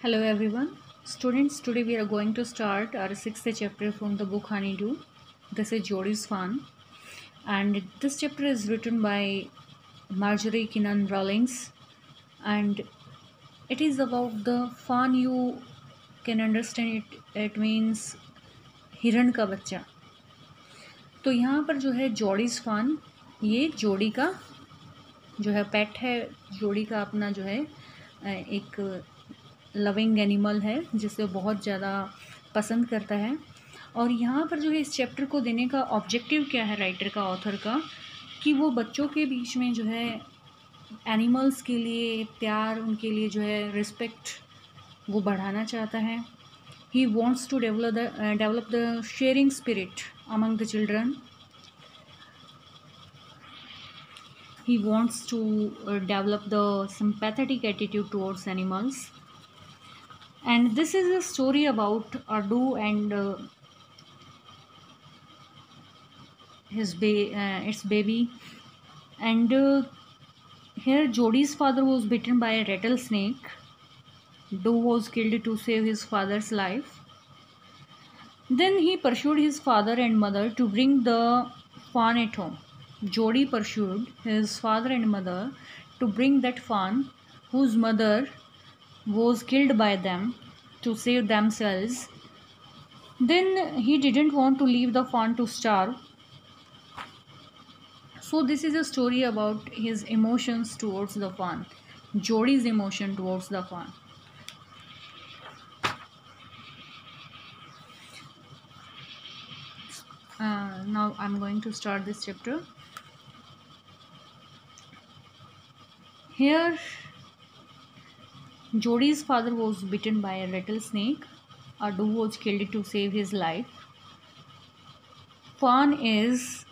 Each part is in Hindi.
Hello everyone. Students, today we are going to start our sixth chapter from the book Honeydew. This is Jodie's Fan, and this chapter is written by Marjorie Kinnan Rawlings, and it is about the fawn. You can understand it. It means हिरण का बच्चा. तो यहाँ पर जो है जोडीज फान, ये जोड़ी का जो है पेट है, जोड़ी का अपना जो है एक लविंग एनिमल है जिसे बहुत ज़्यादा पसंद करता है. और यहाँ पर जो है इस चैप्टर को देने का ऑब्जेक्टिव क्या है राइटर का, ऑथर का, कि वो बच्चों के बीच में जो है एनिमल्स के लिए प्यार, उनके लिए जो है रिस्पेक्ट वो बढ़ाना चाहता है. He wants to develop the sharing spirit among the children. He wants to develop the sympathetic attitude towards animals. And this is a story about Adu and its baby. And here Jodie's father was bitten by a rattlesnake. Du was killed to save his father's life. Then he pursued his father and mother to bring the fawn at home. Jodie pursued his father and mother to bring that fawn whose mother was killed by them to save themselves. Then he didn't want to leave the fawn to starve. So this is a story about his emotions towards the fawn, Jodie's emotion towards the fawn. Now I'm going to start this chapter. Here Jodie's father was bitten by a rattlesnake. Adu was killed to save his life. Fawn is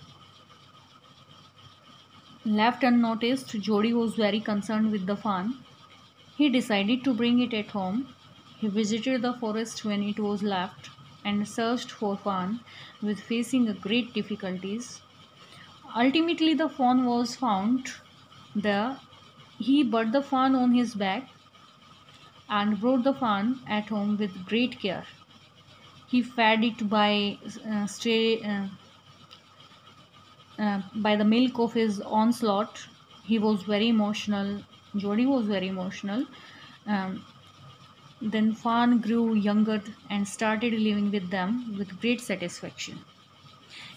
left unnoticed. Jodie was very concerned with the fawn. He decided to bring it at home. He visited the forest when it was left and searched for fawn with facing great difficulties. Ultimately, the fawn was found there. He put the fawn on his back and brought the fawn at home with great care. He fed it by the milk of his onslaught. He was very emotional. Jodie was very emotional. Then fawn grew younger and started living with them with great satisfaction.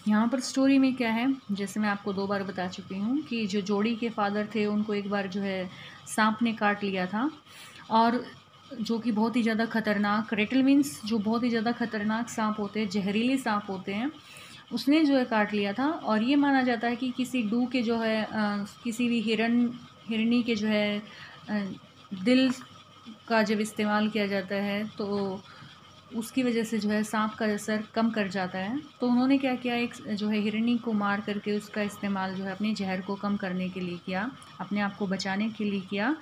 यहाँ पर स्टोरी में क्या है, जैसे मैं आपको 2 बार बता चुकी हूँ कि जो जोड़ी के फादर थे उनको एक बार जो है सांप ने काट लिया था, और जो कि बहुत ही ज़्यादा खतरनाक, रेटल मीन्स जो बहुत ही ज़्यादा खतरनाक सांप होते हैं, जहरीले सांप होते हैं, उसने जो है काट लिया था. और ये माना जाता है कि किसी डू के जो है किसी भी हिरनी के जो है दिल का जब इस्तेमाल किया जाता है तो उसकी वजह से जो है सांप का असर कम कर जाता है. तो उन्होंने क्या किया, एक जो है हिरनी को मार करके उसका इस्तेमाल जो है अपने जहर को कम करने के लिए किया, अपने आप को बचाने के लिए किया.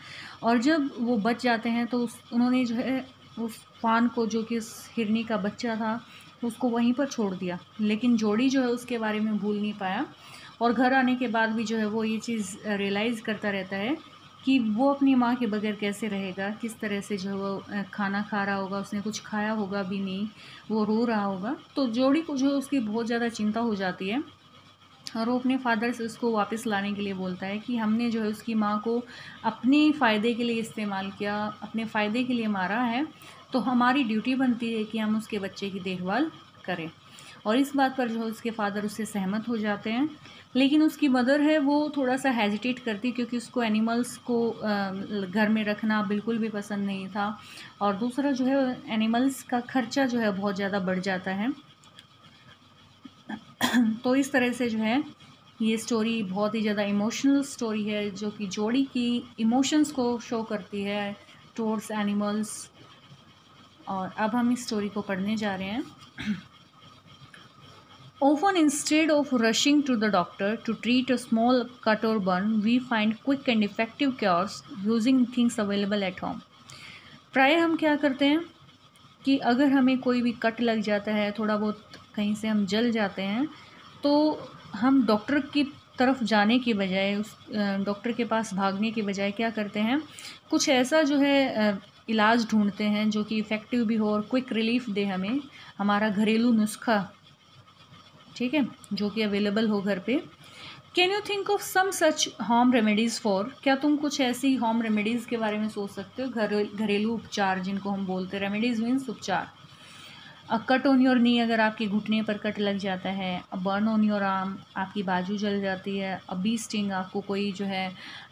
और जब वो बच जाते हैं तो उन्होंने जो है उस फान को, जो कि उस हिरनी का बच्चा था, उसको वहीं पर छोड़ दिया. लेकिन जोड़ी जो है उसके बारे में भूल नहीं पाया, और घर आने के बाद भी जो है वो ये चीज़ रियलाइज़ करता रहता है कि वो अपनी माँ के बगैर कैसे रहेगा, किस तरह से जो है वो खाना खा रहा होगा, उसने कुछ खाया होगा भी नहीं, वो रो रहा होगा. तो जोड़ी को जो है उसकी बहुत ज़्यादा चिंता हो जाती है, और वो अपने फादर से उसको वापस लाने के लिए बोलता है कि हमने जो है उसकी माँ को अपने फ़ायदे के लिए इस्तेमाल किया, अपने फ़ायदे के लिए मारा है, तो हमारी ड्यूटी बनती है कि हम उसके बच्चे की देखभाल करें. और इस बात पर जो है उसके फादर उससे सहमत हो जाते हैं. लेकिन उसकी मदर है वो थोड़ा सा हेजिटेट करती, क्योंकि उसको एनिमल्स को घर में रखना बिल्कुल भी पसंद नहीं था, और दूसरा जो है एनिमल्स का खर्चा जो है बहुत ज़्यादा बढ़ जाता है. तो इस तरह से जो है ये स्टोरी बहुत ही ज़्यादा इमोशनल स्टोरी है, जो कि जोड़ी की इमोशंस को शो करती है टुवर्ड्स एनिमल्स. और अब हम इस स्टोरी को पढ़ने जा रहे हैं. Often, instead of rushing to the doctor to treat a small cut or burn, we find quick and effective cures using things available at home. प्राय हम क्या करते हैं कि अगर हमें कोई भी कट लग जाता है, थोड़ा बहुत कहीं से हम जल जाते हैं, तो हम डॉक्टर की तरफ जाने की बजाय, उस डॉक्टर के पास भागने के बजाय क्या करते हैं, कुछ ऐसा जो है इलाज ढूंढते हैं जो कि इफ़ेक्टिव भी हो और क्विक रिलीफ दे हमें, हमारा घरेलू नुस्खा, ठीक है, जो कि अवेलेबल हो घर पे। Can you think of some such home remedies for, क्या तुम कुछ ऐसी होम रेमेडीज़ के बारे में सोच सकते हो, घरेलू उपचार जिनको हम बोलते हैं, रेमेडीज़ मीन्स उपचार। अ कट ऑन योर नी, अगर आपके घुटने पर कट लग जाता है। A burn on your arm, आपकी बाजू जल जाती है। अ बी स्टिंग, आपको कोई जो है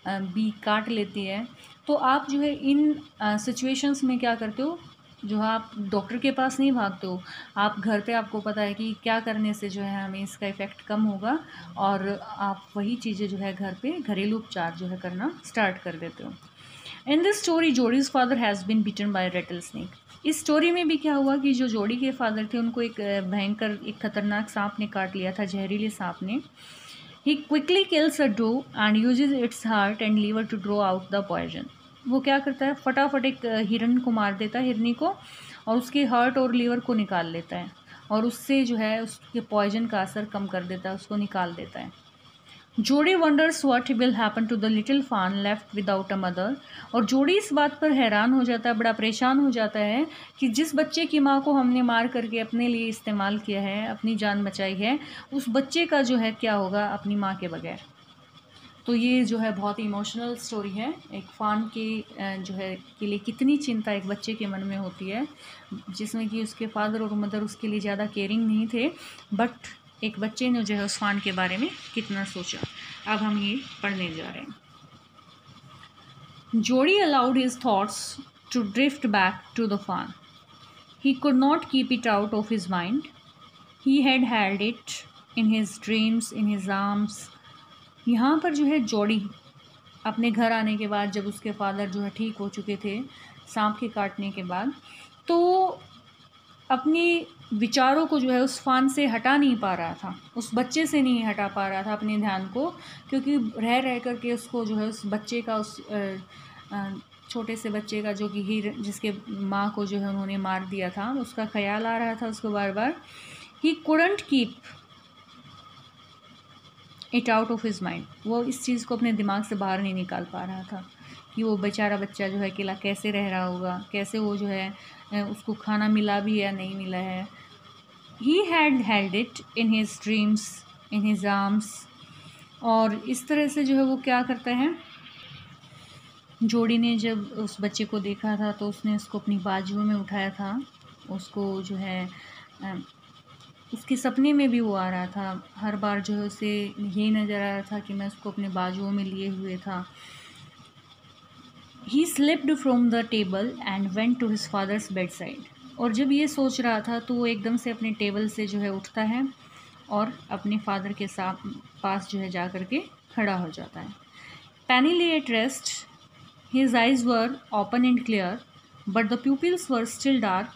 बी काट लेती है। तो आप जो है इन सिचुएशंस में क्या करते हो, जो है आप डॉक्टर के पास नहीं भागते हो, आप घर पे आपको पता है कि क्या करने से जो है हमें इसका इफ़ेक्ट कम होगा, और आप वही चीज़ें जो है घर पे घरेलू उपचार जो है करना स्टार्ट कर देते हो। In this story Jody's father has been bitten by rattlesnake. इस स्टोरी में भी क्या हुआ कि जो जोड़ी के फादर थे उनको एक भयंकर, एक खतरनाक सांप ने काट लिया था, जहरीले सांप ने। He quickly kills a doe and uses its heart and liver to draw out the poison. वो क्या करता है, फटाफट एक हिरन को मार देता है, हिरनी को, और उसके हार्ट और लीवर को निकाल लेता है, और उससे जो है उसके पॉइजन का असर कम कर देता है, उसको निकाल देता है। Jody wonders what will happen to the little fawn left without a mother. और जोड़ी इस बात पर हैरान हो जाता है, बड़ा परेशान हो जाता है कि जिस बच्चे की माँ को हमने मार करके अपने लिए इस्तेमाल किया है, अपनी जान बचाई है, उस बच्चे का जो है क्या होगा अपनी माँ के बगैर। तो ये जो है बहुत ही इमोशनल स्टोरी है। एक फ़ान की जो है के लिए कितनी चिंता एक बच्चे के मन में होती है, जिसमें कि उसके फादर और मदर उसके लिए ज़्यादा केयरिंग नहीं थे, बट एक बच्चे ने जो है उस फ़ान के बारे में कितना सोचा। अब हम ये पढ़ने जा रहे हैं। Jody allowed his thoughts to drift back to the fawn. He could not keep it out of his mind. He had had it in his dreams, in his arms. यहाँ पर जो है जोड़ी अपने घर आने के बाद, जब उसके फादर जो है ठीक हो चुके थे सांप के काटने के बाद, तो अपने विचारों को जो है उस फान से हटा नहीं पा रहा था, उस बच्चे से नहीं हटा पा रहा था अपने ध्यान को, क्योंकि रह रह करके उसको जो है उस बच्चे का, उस छोटे से बच्चे का जो कि जिसके माँ को जो है उन्होंने मार दिया था, उसका ख्याल आ रहा था उसको बार बार। He couldn't keep it out of his mind. वो इस चीज़ को अपने दिमाग से बाहर नहीं निकाल पा रहा था कि वो बेचारा बच्चा जो है अकेला कैसे रह रहा होगा, कैसे वो जो है उसको खाना मिला भी या नहीं मिला है। He had held it in his dreams, in his arms. और इस तरह से जो है वो क्या करता है, जोड़ी ने जब उस बच्चे को देखा था तो उसने उसको अपनी बाजुओं में उठाया था, उसको जो है उसके सपने में भी वो आ रहा था, हर बार जो है उसे यही नज़र आ रहा था कि मैं उसको अपने बाजुओं में लिए हुए था। He slipped from the table and went to his father's bedside. और जब ये सोच रहा था तो वो एकदम से अपने टेबल से जो है उठता है और अपने फादर के साथ पास जो है जा कर के खड़ा हो जाता है। पेनी ले at rest, his eyes were open and clear, but the pupils were still dark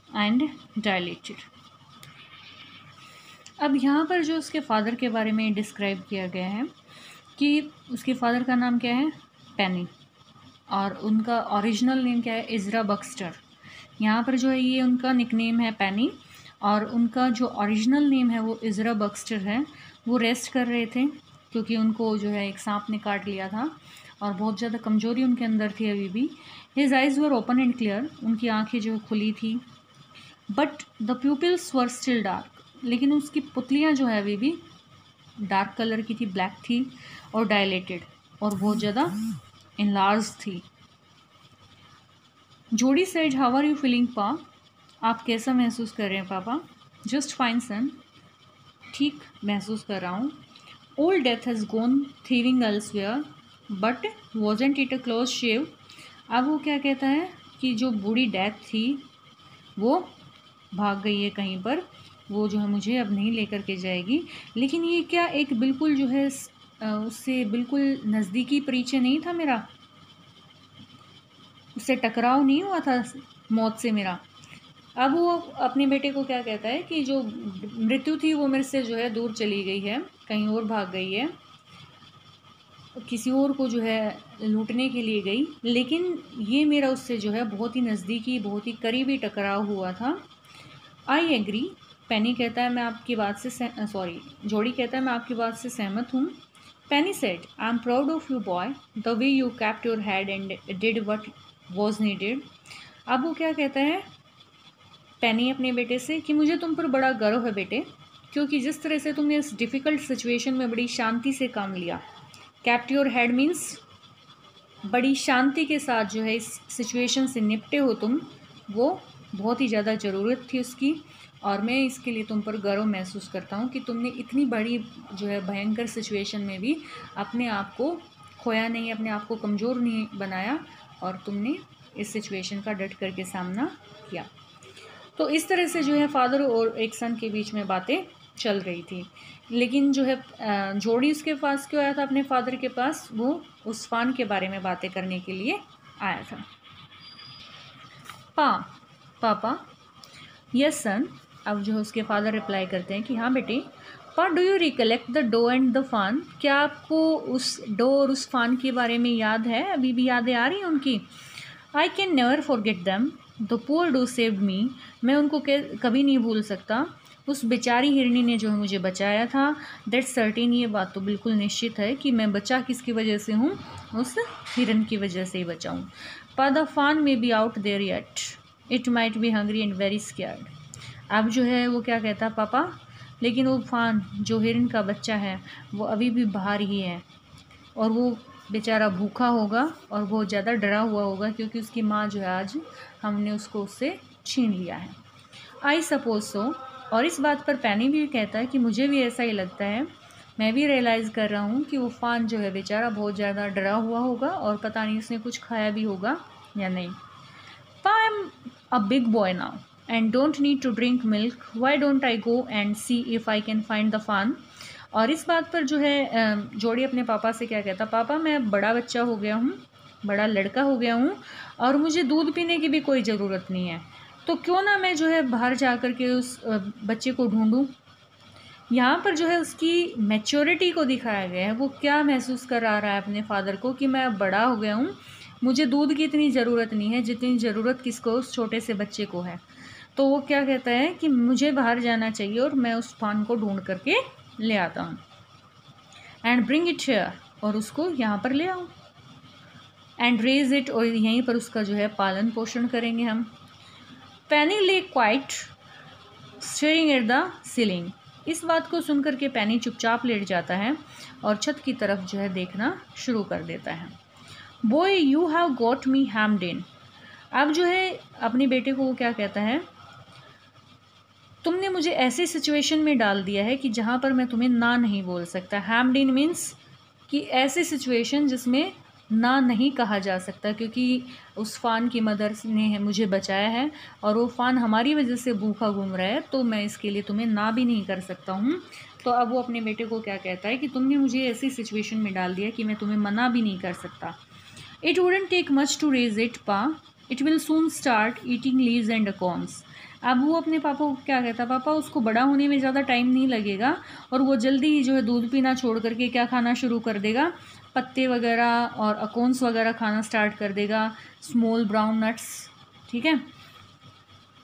and dilated. अब यहाँ पर जो उसके फादर के बारे में डिस्क्राइब किया गया है कि उसके फादर का नाम क्या है, पेनी, और उनका ओरिजिनल नेम क्या है, इज़रा बक्स्टर। यहाँ पर जो है ये उनका निकनेम है पेनी, और उनका जो ओरिजिनल नेम है वो इज़रा बक्स्टर है। वो रेस्ट कर रहे थे क्योंकि उनको जो है एक सांप ने काट लिया था और बहुत ज़्यादा कमज़ोरी उनके अंदर थी अभी भी। His eyes were open and clear, उनकी आँखें जो है खुली थी, but the pupils were still dark, लेकिन उसकी पुतलियाँ जो है अभी भी डार्क कलर की थी, ब्लैक थी और डायलेटेड और बहुत ज़्यादा इनलार्ज थी। Jody said, how are you feeling pa, आप कैसा महसूस कर रहे हैं पापा। जस्ट फाइन सन, ठीक महसूस कर रहा हूँ। Old death has gone thieving elsewhere, but wasn't it a close shave. अब वो क्या कहता है कि जो बूढ़ी डेथ थी वो भाग गई है कहीं पर, वो जो है मुझे अब नहीं लेकर के जाएगी, लेकिन ये क्या एक बिल्कुल जो है उससे बिल्कुल नज़दीकी परिचय नहीं था मेरा, उससे टकराव नहीं हुआ था मौत से मेरा। अब वो अपने बेटे को क्या कहता है कि जो मृत्यु थी वो मेरे से जो है दूर चली गई है, कहीं और भाग गई है, किसी और को जो है लूटने के लिए गई, लेकिन ये मेरा उससे जो है बहुत ही नज़दीकी, बहुत ही करीबी टकराव हुआ था। आई एग्री, पेनी कहता है मैं आपकी बात से जोड़ी कहता है मैं आपकी बात से सहमत हूँ। Penny said, I am proud of you boy, the way you kept your head and did what was needed. अब वो क्या कहता है पेनी अपने बेटे से कि मुझे तुम पर बड़ा गर्व है बेटे, क्योंकि जिस तरह से तुमने इस डिफ़िकल्ट सिचुएशन में बड़ी शांति से काम लिया। कैप्ट योर हेड मीन्स बड़ी शांति के साथ जो है इस सिचुएशन से निपटे हो तुम, वो बहुत ही ज़्यादा ज़रूरत थी उसकी, और मैं इसके लिए तुम पर गर्व महसूस करता हूँ कि तुमने इतनी बड़ी जो है भयंकर सिचुएशन में भी अपने आप को खोया नहीं, अपने आप को कमज़ोर नहीं बनाया, और तुमने इस सिचुएशन का डट करके सामना किया। तो इस तरह से जो है फादर और एक सन के बीच में बातें चल रही थी। लेकिन जो है जोड़ी उसके पास क्यों आया था अपने फादर के पास, वो उस फान के बारे में बातें करने के लिए आया था। पापा यस सन। अब जो है उसके फादर रिप्लाई करते हैं कि हाँ बेटे। Pa do you recollect the doe and the fawn, क्या आपको उस डो और उस फान के बारे में याद है, अभी भी यादें आ रही हैं उनकी? I can never forget them, the poor doe saved me, मैं उनको कभी नहीं भूल सकता, उस बेचारी हिरनी ने जो है मुझे बचाया था। दैट सर्टेन, ये बात तो बिल्कुल निश्चित है कि मैं बचा किसकी वजह से हूँ, उस हिरन की वजह से ही बचा हूँ। पर the fawn may be out there yet, it might be hungry and very scared. अब जो है वो क्या कहता है पापा, लेकिन वो फान जो हिरन का बच्चा है वो अभी भी बाहर ही है, और वो बेचारा भूखा होगा और बहुत ज़्यादा डरा हुआ होगा, क्योंकि उसकी माँ जो है आज हमने उसको उससे छीन लिया है। I suppose so. और इस बात पर पैनी भी कहता है कि मुझे भी ऐसा ही लगता है, मैं भी रियलाइज़ कर रहा हूँ कि वो फान जो है बेचारा बहुत ज़्यादा डरा हुआ होगा, और पता नहीं उसने कुछ खाया भी होगा या नहीं। I am a big boy now and don't need to drink milk, why don't I go and see if I can find the fawn। और इस बात पर जो है जोड़ी अपने पापा से क्या कहता, पापा मैं बड़ा बच्चा हो गया हूँ, बड़ा लड़का हो गया हूँ, और मुझे दूध पीने की भी कोई ज़रूरत नहीं है, तो क्यों ना मैं जो है बाहर जा कर के उस बच्चे को ढूंढूं। यहाँ पर जो है उसकी मैच्योरिटी को दिखाया गया है, वो क्या महसूस कर रहा है अपने फादर को कि मैं बड़ा हो गया हूँ, मुझे दूध की इतनी ज़रूरत नहीं है जितनी ज़रूरत किसको, उस छोटे से बच्चे को है। तो वो क्या कहता है कि मुझे बाहर जाना चाहिए और मैं उस फान को ढूंढ करके ले आता हूँ, एंड ब्रिंग इट हियर, और उसको यहाँ पर ले आऊँ, एंड रेज इट, और यहीं पर उसका जो है पालन पोषण करेंगे हम। पैनी ले quite staring at the ceiling. इस बात को सुनकर के पैनी चुपचाप लेट जाता है और छत की तरफ जो है देखना शुरू कर देता है। Boy you have got me hemmed in. अब जो है अपने बेटे को वो क्या कहता है, तुमने मुझे ऐसी सिचुएशन में डाल दिया है कि जहाँ पर मैं तुम्हें ना नहीं बोल सकता। हैम्ड इन मीन्स कि ऐसी सिचुएशन जिसमें ना नहीं कहा जा सकता, क्योंकि उस फ़ान की मदर ने मुझे बचाया है और वो फ़ान हमारी वजह से भूखा घूम रहा है, तो मैं इसके लिए तुम्हें ना भी नहीं कर सकता हूँ। तो अब वो अपने बेटे को क्या कहता है कि तुमने मुझे ऐसी सिचुएशन में डाल दिया कि मैं तुम्हें मना भी नहीं कर सकता। It wouldn't take much to raise it Pa, it will soon start eating leaves and acorns. अब वो अपने पापा को क्या कहता है, पापा उसको बड़ा होने में ज़्यादा टाइम नहीं लगेगा और वो जल्दी ही जो है दूध पीना छोड़ करके क्या खाना शुरू कर देगा, पत्ते वगैरह और अकॉर्न्स वगैरह खाना स्टार्ट कर देगा, स्मॉल ब्राउन नट्स। ठीक है।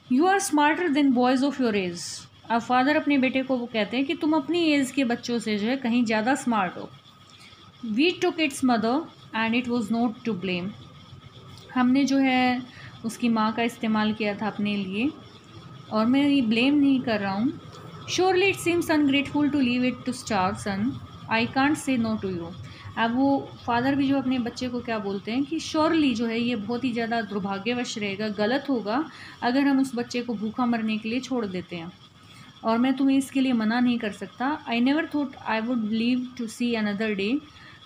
You are smarter than boys of your age. अब फादर अपने बेटे को वो कहते हैं कि तुम अपनी एज के बच्चों से जो है कहीं ज़्यादा स्मार्ट हो। We took its mother and it was not to blame. हमने जो है उसकी माँ का इस्तेमाल किया था अपने लिए, और मैं ये ब्लेम नहीं कर रहा हूँ। Surely it seems ungrateful to leave it to starve son, I can't say no to you. अब वो फादर भी जो अपने बच्चे को क्या बोलते हैं कि श्योरली जो है ये बहुत ही ज़्यादा दुर्भाग्यवश रहेगा, गलत होगा अगर हम उस बच्चे को भूखा मरने के लिए छोड़ देते हैं, और मैं तुम्हें इसके लिए मना नहीं कर सकता। I never thought I would live to see another day.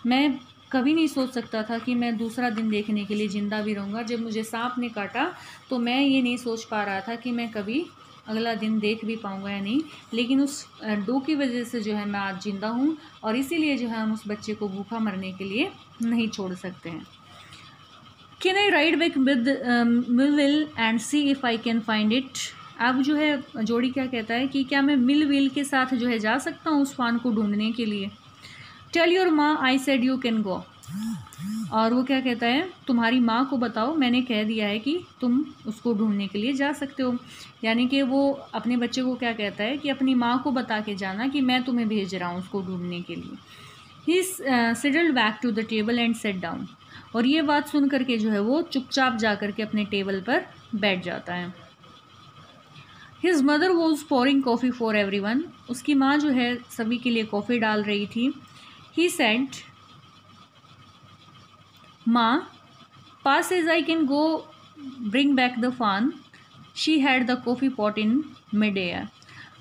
मैं कभी नहीं सोच सकता था कि मैं दूसरा दिन देखने के लिए ज़िंदा भी रहूँगा। जब मुझे सांप ने काटा तो मैं ये नहीं सोच पा रहा था कि मैं कभी अगला दिन देख भी पाऊँगा या नहीं, लेकिन उस डो की वजह से जो है मैं आज ज़िंदा हूँ, और इसीलिए जो है हम उस बच्चे को भूखा मरने के लिए नहीं छोड़ सकते हैं। Can I ride back with mill and C if I can find it. अब जो है जोड़ी क्या कहता है कि क्या मैं मिल विल के साथ जो है जा सकता हूँ उस फान को ढूंढने के लिए। टेल योर माँ I said you can go. और वो क्या कहता है, तुम्हारी माँ को बताओ मैंने कह दिया है कि तुम उसको ढूंढने के लिए जा सकते हो। यानी कि वो अपने बच्चे को क्या कहता है कि अपनी माँ को बता के जाना कि मैं तुम्हें भेज रहा हूँ उसको ढूंढने के लिए। He sidled back to the table and sat down. और ये बात सुन करके जो है वो चुपचाप जा करके अपने टेबल पर बैठ जाता है। His mother was pouring coffee for everyone, उसकी माँ जो है सभी के लिए कॉफ़ी डाल रही थी। He said, Ma, Pa says as I can go bring back the fawn, she had the coffee pot in mid air.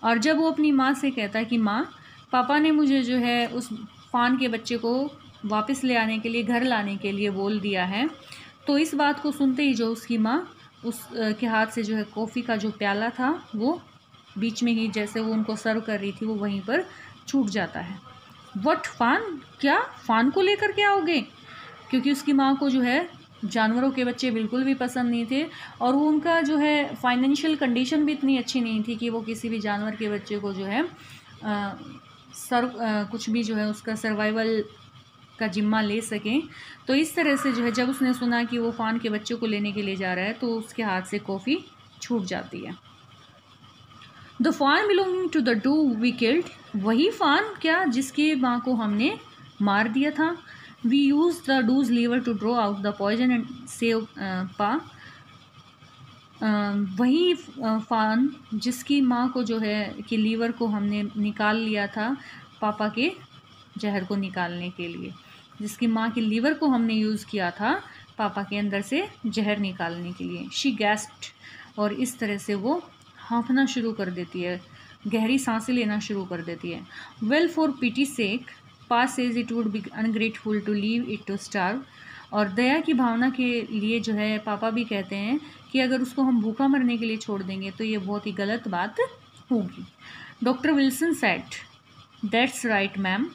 और जब वो अपनी माँ से कहता है कि माँ, पापा ने मुझे जो है उस फान के बच्चे को वापस ले आने के लिए, घर लाने के लिए बोल दिया है। तो इस बात को सुनते ही जो उसकी माँ उस के हाथ से जो है कॉफ़ी का जो प्याला था वो बीच में ही जैसे वो उनको सर्व कर रही थी वो वहीं पर छूट जाता है। व्हाट, फान? क्या फान को लेकर के आओगे? क्योंकि उसकी माँ को जो है जानवरों के बच्चे बिल्कुल भी पसंद नहीं थे और वो उनका जो है फाइनेंशियल कंडीशन भी इतनी अच्छी नहीं थी कि वो किसी भी जानवर के बच्चे को जो है कुछ भी जो है उसका सर्वाइवल का जिम्मा ले सकें। तो इस तरह से जो है जब उसने सुना कि वो फान के बच्चे को लेने के लिए जा रहा है तो उसके हाथ से कॉफ़ी छूट जाती है। The fawn belonging to the doe we killed, वही फान क्या जिसकी माँ को हमने मार दिया था। We use the doe's liver to draw out the poison and save pa, वही फान जिसकी माँ को जो है कि लीवर को हमने निकाल लिया था पापा के जहर को निकालने के लिए, जिसकी माँ के लीवर को हमने यूज़ किया था पापा के अंदर से जहर निकालने के लिए। शी गैस्प्ड, और इस तरह से वो हाँफना शुरू कर देती है, गहरी सांसें लेना शुरू कर देती है। Well, for pity sake, pa says it would be ungrateful to leave it to starve, और दया की भावना के लिए जो है पापा भी कहते हैं कि अगर उसको हम भूखा मरने के लिए छोड़ देंगे तो ये बहुत ही गलत बात होगी। Doctor Wilson said, that's right ma'am,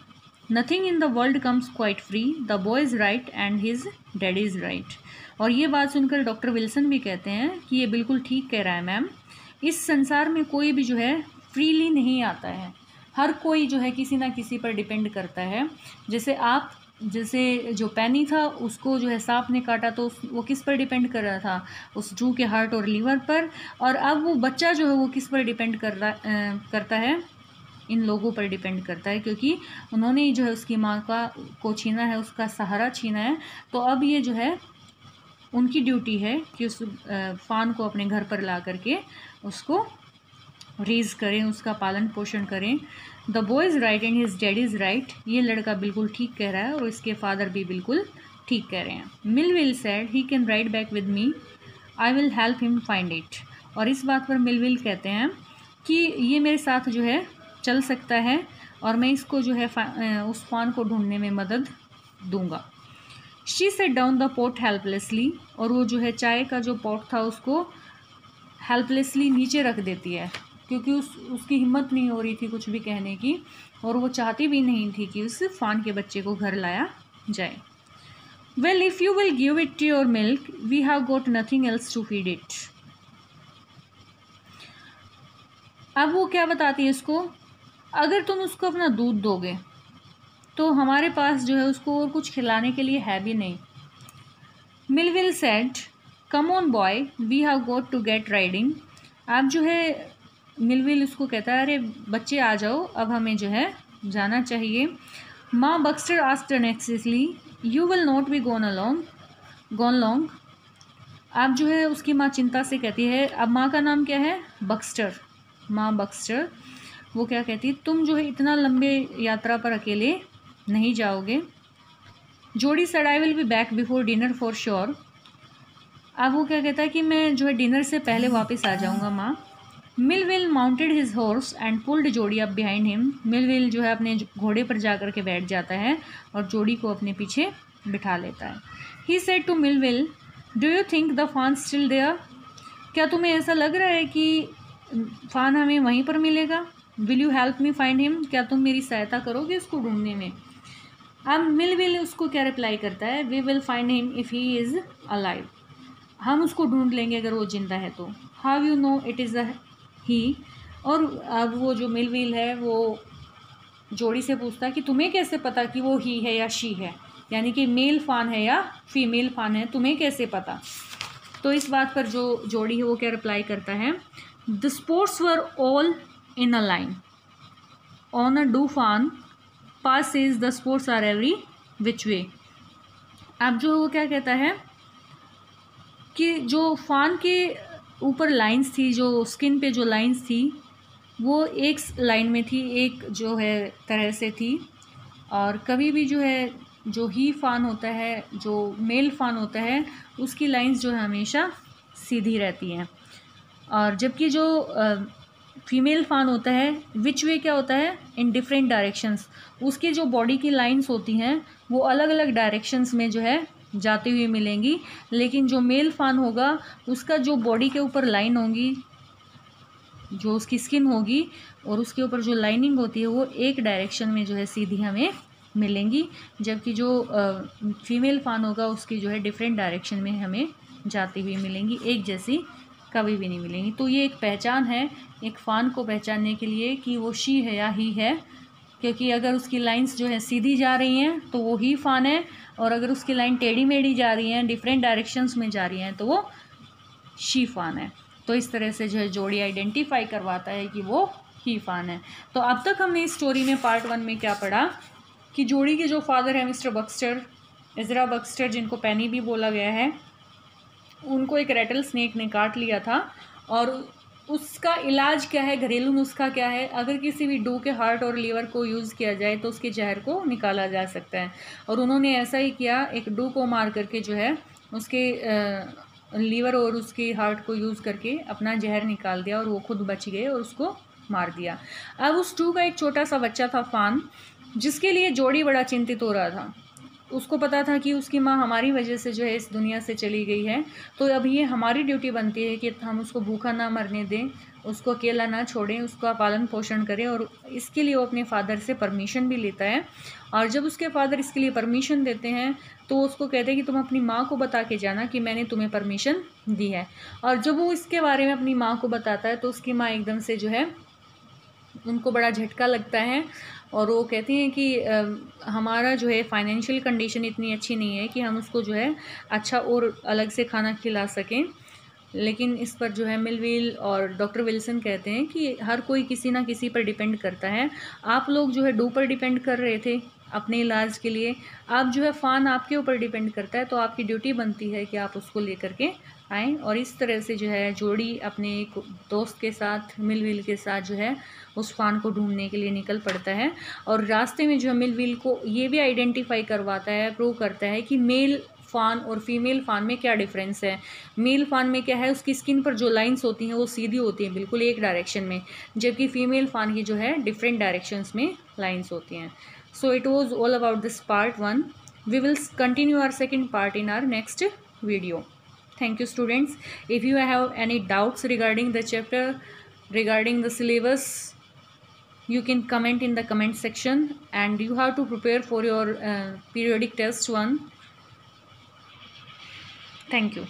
nothing in the world comes quite free, the boy is right and his daddy is right. और ये बात सुनकर डॉक्टर विल्सन भी कहते हैं कि ये बिल्कुल ठीक कह रहा है मैम, इस संसार में कोई भी जो है फ्रीली नहीं आता है, हर कोई जो है किसी ना किसी पर डिपेंड करता है। जैसे जो पैनी था उसको जो है सांप ने काटा तो वो किस पर डिपेंड कर रहा था, उस जू के हार्ट और लीवर पर, और अब वो बच्चा जो है वो किस पर डिपेंड करता है, इन लोगों पर डिपेंड करता है, क्योंकि उन्होंने ही जो है उसकी माँ को छीना है, उसका सहारा छीना है। तो अब ये जो है उनकी ड्यूटी है कि उस फान को अपने घर पर ला करके उसको रेज़ करें, उसका पालन पोषण करें। The boy is right and his daddy is right, ये लड़का बिल्कुल ठीक कह रहा है और इसके फादर भी बिल्कुल ठीक कह रहे हैं। Millville said, he can ride back with me, I will help him find it. और इस बात पर मिलविल कहते हैं कि ये मेरे साथ जो है चल सकता है और मैं इसको जो है उस फान को ढूंढने में मदद दूंगा। She said down the pot helplessly, और वो जो है चाय का जो पॉट था उसको हेल्पलेसली नीचे रख देती है, क्योंकि उसकी हिम्मत नहीं हो रही थी कुछ भी कहने की, और वो चाहती भी नहीं थी कि उस फान के बच्चे को घर लाया जाए। Well, if you will give it your milk, we have got nothing else to feed it. अब वो क्या बताती है इसको, अगर तुम उसको अपना दूध दोगे तो हमारे पास जो है उसको और कुछ खिलाने के लिए है भी नहीं। Millwheel said, come on boy, we have got to get riding. अब जो है मिलविल उसको कहता है, अरे बच्चे आ जाओ, अब हमें जो है जाना चाहिए। Ma Baxter asked anxiously, you will not be gone long. अब जो है उसकी माँ चिंता से कहती है, अब माँ का नाम क्या है, बक्स्टर, माँ बक्स्टर, वो क्या कहती है, तुम जो है इतना लंबे यात्रा पर अकेले नहीं जाओगे। जोड़ी said, I will be back before dinner for sure. अब वो क्या कहता है कि मैं जो है डिनर से पहले वापस आ जाऊँगा माँ। Millville mounted his horse and pulled जोड़ी अप बिहाइंड हिम। मिलविल जो है अपने घोड़े पर जा कर के बैठ जाता है और जोड़ी को अपने पीछे बिठा लेता है। He said to Millwheel, do you think the fawn still there, क्या तुम्हें ऐसा लग रहा है कि फान हमें वहीं पर मिलेगा। Will you help me find him, क्या तुम मेरी सहायता करोगे उसको ढूंढने में। अब मिलविल उसको क्या रिप्लाई करता है, we will find him if he is alive, हम उसको ढूंढ लेंगे अगर वो जिंदा है तो। How you know it is a he, और अब वो जो मिलविल है वो जोड़ी से पूछता है कि तुम्हें कैसे पता कि वो ही है या शी है, यानी कि मेल फान है या फीमेल फान है, तुम्हें कैसे पता। तो इस बात पर जो जोड़ी है वो क्या रिप्लाई करता है, the spots were all in a line on a doe fawn, Pa says the spots are every which way. अब जो वो क्या कहता है कि जो फान के ऊपर लाइंस थी, जो स्किन पे जो लाइंस थी, वो एक लाइन में थी, एक जो है तरह से थी। और कभी भी जो है जो ही फान होता है, जो मेल फान होता है, उसकी लाइंस जो है हमेशा सीधी रहती हैं। और जबकि जो फीमेल फान होता है, विच वे क्या होता है, इन डिफरेंट डायरेक्शंस, उसकी जो बॉडी की लाइंस होती हैं वो अलग अलग डायरेक्शंस में जो है जाती हुई मिलेंगी। लेकिन जो मेल फान होगा उसका जो बॉडी के ऊपर लाइन होगी, जो उसकी स्किन होगी और उसके ऊपर जो लाइनिंग होती है वो एक डायरेक्शन में जो है सीधी हमें मिलेंगी। जबकि जो फीमेल फान होगा उसकी जो है डिफरेंट डायरेक्शन में हमें जाती हुई मिलेंगी, एक जैसी कभी भी नहीं मिलेंगी। तो ये एक पहचान है एक फ़ान को पहचानने के लिए कि वो शी है या ही है, क्योंकि अगर उसकी लाइंस जो है सीधी जा रही हैं तो वो ही फ़ान है, और अगर उसकी लाइन टेढ़ी मेढ़ी जा रही हैं, डिफरेंट डायरेक्शंस में जा रही हैं, तो वो शी फ़ान है। तो इस तरह से जो है जोड़ी आइडेंटिफाई करवाता है कि वो ही फ़ान है। तो अब तक हमने इस स्टोरी में पार्ट 1 में क्या पढ़ा कि जोड़ी के जो फादर हैं मिस्टर बक्स्टर, इज़रा बक्स्टर, जिनको पेनी भी बोला गया है, उनको एक रेटल स्नेक ने काट लिया था। और उसका इलाज क्या है, घरेलू नुस्खा क्या है, अगर किसी भी डू के हार्ट और लीवर को यूज़ किया जाए तो उसके जहर को निकाला जा सकता है। और उन्होंने ऐसा ही किया, एक डू को मार करके जो है उसके लीवर और उसके हार्ट को यूज़ करके अपना जहर निकाल दिया, और वो खुद बच गए और उसको मार दिया। अब उस डू का एक छोटा सा बच्चा था फान, जिसके लिए जोड़ी बड़ा चिंतित हो रहा था। उसको पता था कि उसकी माँ हमारी वजह से जो है इस दुनिया से चली गई है, तो अब ये हमारी ड्यूटी बनती है कि हम उसको भूखा ना मरने दें, उसको अकेला ना छोड़ें, उसका पालन पोषण करें। और इसके लिए वो अपने फादर से परमिशन भी लेता है। और जब उसके फादर इसके लिए परमिशन देते हैं तो उसको कहते हैं कि तुम अपनी माँ को बता के जाना कि मैंने तुम्हें परमिशन दी है। और जब वो इसके बारे में अपनी माँ को बताता है तो उसकी माँ एकदम से जो है, उनको बड़ा झटका लगता है, और वो कहती हैं कि हमारा जो है फाइनेंशियल कंडीशन इतनी अच्छी नहीं है कि हम उसको जो है अच्छा और अलग से खाना खिला सकें। लेकिन इस पर जो है मिलविल और डॉक्टर विल्सन कहते हैं कि हर कोई किसी ना किसी पर डिपेंड करता है। आप लोग जो है डू पर डिपेंड कर रहे थे अपने इलाज के लिए, आप जो है फ़ान आपके ऊपर डिपेंड करता है, तो आपकी ड्यूटी बनती है कि आप उसको लेकर के आएँ। और इस तरह से जो है जोड़ी अपने एक दोस्त के साथ, मिलविल के साथ जो है उस फ़ान को ढूंढने के लिए निकल पड़ता है। और रास्ते में जो है मिलविल को ये भी आइडेंटिफाई करवाता है, प्रूव करता है कि मेल फ़ान और फीमेल फ़ान में क्या डिफरेंस है। मेल फ़ान में क्या है, उसकी स्किन पर जो लाइंस होती हैं वो सीधी होती हैं बिल्कुल एक डायरेक्शन में, जबकि फीमेल फ़ान की जो है डिफरेंट डायरेक्शंस में लाइंस होती हैं। So it was all about this part 1. We will continue our second part in our next video. Thank you students. If you have any doubts regarding the chapter, regarding the syllabus, you can comment in the comment section, and you have to prepare for your periodic test 1. Thank you.